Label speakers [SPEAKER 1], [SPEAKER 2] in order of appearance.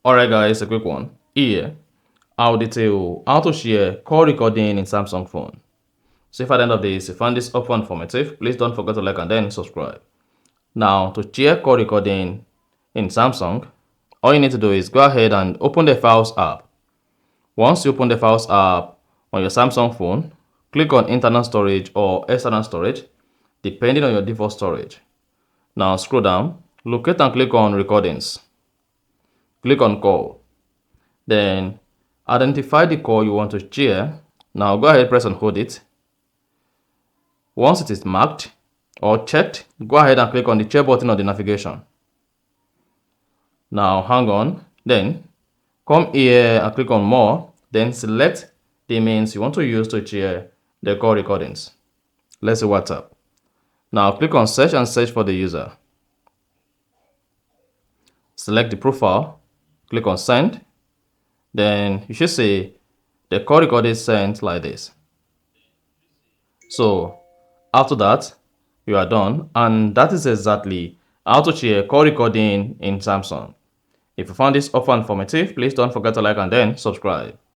[SPEAKER 1] Alright guys, a quick one. Here, I'll detail how to share call recording in Samsung phone. So if at the end of this, you find this helpful and informative, please don't forget to like and then subscribe. Now, to share call recording in Samsung, all you need to do is go ahead and open the Files app. Once you open the Files app on your Samsung phone, click on internal storage or external storage, depending on your default storage. Now scroll down, locate and click on Recordings. Click on Call. Then identify the call you want to share. Now go ahead, press and hold it. Once it is marked or checked, go ahead and click on the share button on the navigation. Now hang on, then come here and click on More, then select the means you want to use to share the call recordings. Let's say WhatsApp. Now click on Search and search for the user. Select the profile, click on Send. Then you should see the call recording sent like this. So after that, you are done, and that is exactly how to share call recording in Samsung. If you found this offer informative, please don't forget to like and then subscribe.